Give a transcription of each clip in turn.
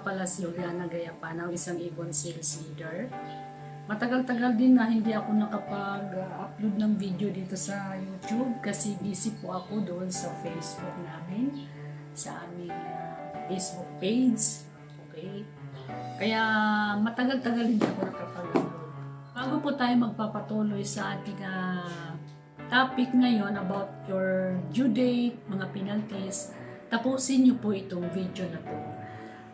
pala si Juliana Gayapanaw, isang ibon sales leader. Matagal-tagal din na hindi ako nakapag-upload ng video dito sa YouTube kasi busy po ako doon sa Facebook namin, sa aming Facebook page. Okay? Kaya matagal-tagal hindi ako nakapag-upload. Bago po tayo magpapatuloy sa ating topic ngayon about your due date, mga penalties, tapusin niyo po itong video na to.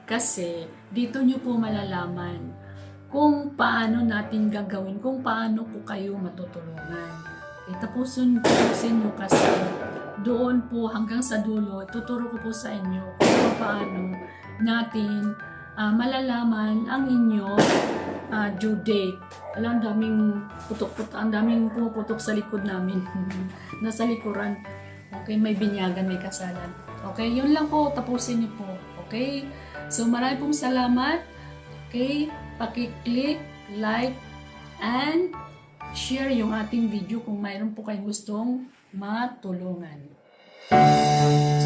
Kasi dito niyo po malalaman kung paano natin gagawin, kung paano po kayo matutulungan. Tapusin niyo kasi doon po hanggang sa dulo, tuturo ko po sa inyo kung paano natin malalaman ang inyong due date. Alam, ang daming puputok sa likod namin. Nasa likuran. Okay, may binyagan, may kasalan. Okay, yun lang po, tapusin niyo po. Okay? So, maraming pong salamat. Okay? Paki-click, like, and share yung ating video kung mayroon po kayong gustong matulungan.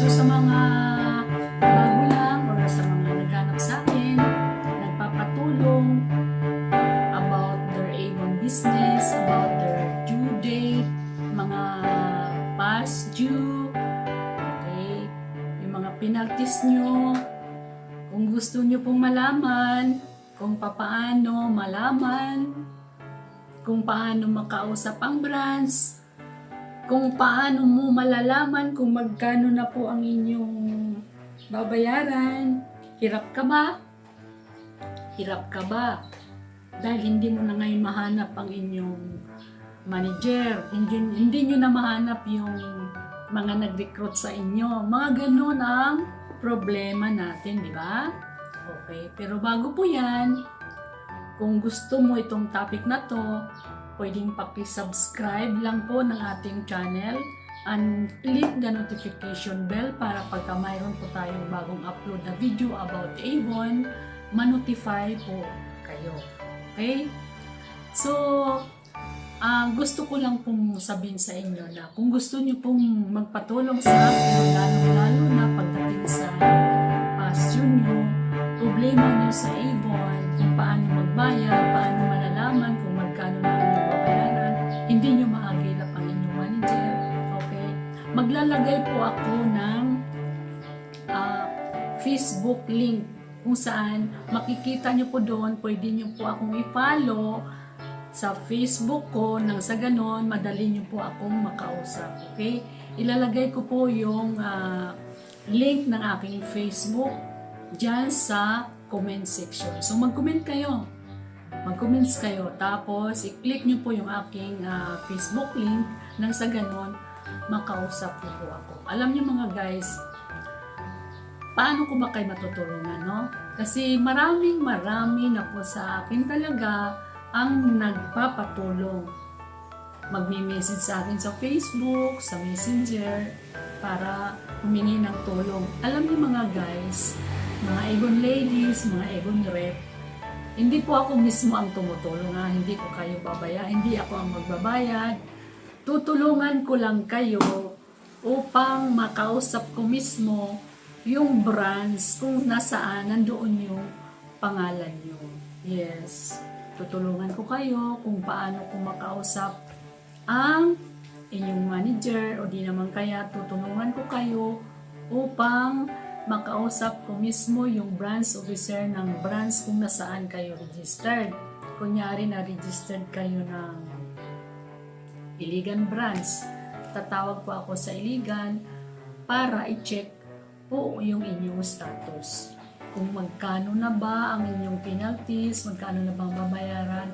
So, sa mga bago lang or sa mga naghanap sa akin, nagpapatulong about their Avon business, about their due date, mga past due, okay, yung mga penalties nyo, kung gusto nyo pong malaman, kung paano malaman, kung paano makausap ang branch, kung paano mo malalaman kung magkano na po ang inyong babayaran. Hirap ka ba? Hirap ka ba? Dahil hindi mo na ngayon mahanap ang inyong manager. Hindi nyo na mahanap yung mga nag-recruit sa inyo. Mga ganun ang problema natin, di ba? Okay, pero bago po yan, kung gusto mo itong topic na to, pwedeng paki-subscribe lang po ng ating channel and click the notification bell para pagka mayroon po tayong bagong upload na video about Avon, ma-notify po kayo. Okay? So, gusto ko lang pong sabihin sa inyo na kung gusto nyo pong magpatulong sa akin, lalo na pagdating sa past due nyo, problema nyo sa Avon, kung paano magbayad, paano malalaman kung magkano na inyong babayaran, hindi nyo maagilap ang inyong manager. Okay? Maglalagay po ako ng Facebook link kung saan makikita nyo po doon, pwede nyo po akong i-follow sa Facebook ko, nang sa ganon, madali nyo po akong makausap. Okay? Ilalagay ko po yung link ng aking Facebook dyan sa comment section. So, mag-comment kayo. Mag-comments kayo. Tapos, i-click nyo po yung aking Facebook link nang sa ganon, makausap nyo po ako. Alam nyo mga guys, paano ko ba kayo matutulungan, no? Kasi marami na po sa akin talaga ang nagpapatulong. Magme-message sa akin sa Facebook, sa Messenger, para humingi ng tulong. Alam niyo mga guys, mga Avon ladies, mga Avon rep, hindi po ako mismo ang tumutulong. Hindi ko kayo babaya, hindi ako ang magbabayad. Tutulungan ko lang kayo upang makausap ko mismo yung branch kung nasaan nandoon yung pangalan nyo. Yes. Tutulungan ko kayo kung paano ko makausap ang inyong manager o di naman kaya tutulungan ko kayo upang makausap ko mismo yung branch officer ng branch kung nasaan kayo registered. Kunyari na registered kayo ng Iligan branch, tatawag po ako sa Iligan para i-check po yung inyong status. Kung magkano na ba ang inyong penalties, magkano na bang babayaran,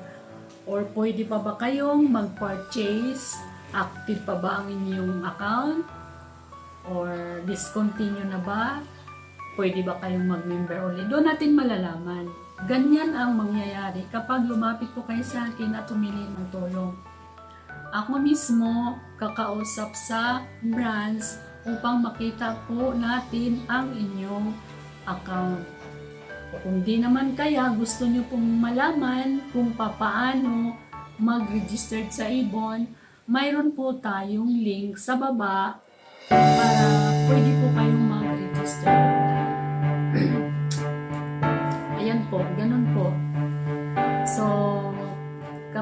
or pwede pa ba kayong mag-purchase, active pa ba ang inyong account, or discontinue na ba, pwede ba kayong mag-member ulit. Doon natin malalaman. Ganyan ang mangyayari kapag lumapit po kayo sa akin at tumili ng tulong. Ako mismo kakausap sa branch upang makita po natin ang inyong account. Kung di naman kaya gusto nyo pong malaman kung papaano mag-register sa Avon, mayroon po tayong link sa baba para pwede po kayong mag-register.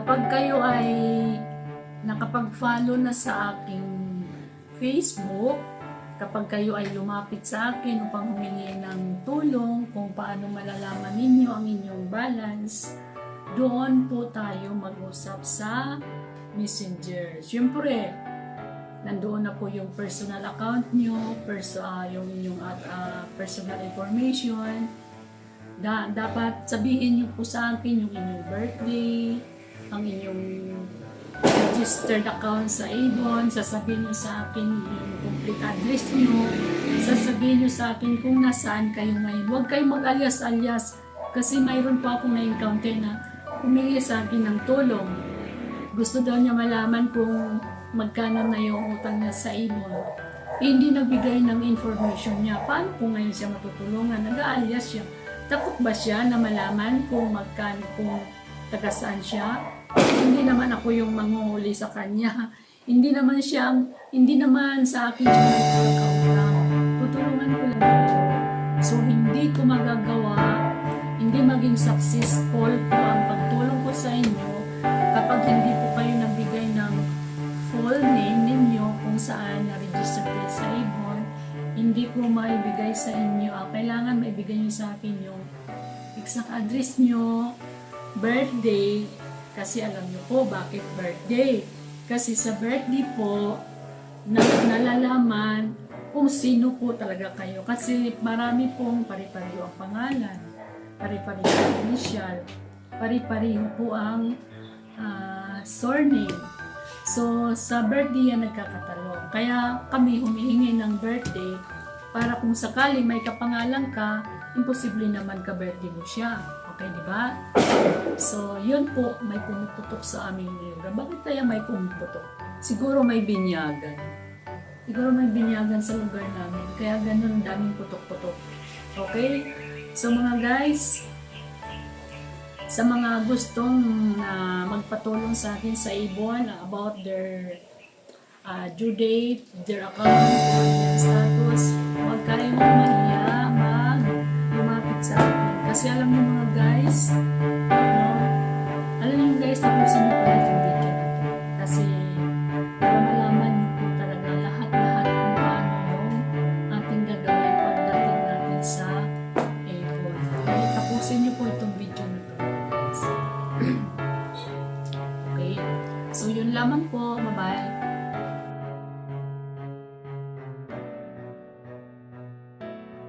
kapag kayo ay nakapag-follow na sa aking Facebook, kapag kayo ay lumapit sa akin upang humingi ng tulong kung paano malalaman ninyo ang inyong balance, doon po tayo mag-usap sa Messenger. Siyempre, nandoon na po yung personal account nyo, yung inyong personal information. Dapat sabihin nyo po sa akin yung inyong birthday, ang inyong registered account sa Avon, sasabihin nyo sa akin yung complete address nyo, sasabihin nyo sa akin kung nasaan kayo ngayon. Huwag kayong mag-alias-alias kasi mayroon po akong na-encounter na humingi sa akin ng tulong. Gusto daw niya malaman kung magkano na yung utang niya sa Avon. Hindi nagbigay ng information niya. Paano kung ngayon siya matutulungan? Nag-alias siya. Takot ba siya na malaman kung magkano, kung taga saan siya? Hindi naman ako yung manguhuli sa kanya. Hindi naman sa akin siya nagkakautang. Tutulungan ko lang yun. So, hindi ko magagawa, hindi maging successful po ang pagtulong ko sa inyo kapag hindi po kayo nagbigay ng full name ninyo kung saan na-register kayo sa Avon. Hindi ko maibigay sa inyo. Kailangan maibigay nyo sa akin yung exact address nyo, birthday, kasi alam nyo po bakit birthday. Kasi sa birthday po, nalalaman kung sino po talaga kayo. Kasi marami pong pari-pariho ang pangalan, pari-pariho ang initial, pari-pariho po ang surname. So, sa birthday yan nagkakatalong. Kaya kami humihingi ng birthday para kung sakaling may kapangalan ka, imposible naman ka-birthday mo siya. Okay, di ba? So, yun po, may pumuputok sa aming lugar. Bakit kaya may pumuputok? Siguro may binyagan. Siguro may binyagan sa lugar namin. Kaya ganun, daming putok-putok. Okay? So, mga guys, sa mga gustong magpatulong sa akin sa Avon about their due date, their account, their status, huwag kayong mahiya lumapit sa akin. Kasi alam mo mga guys,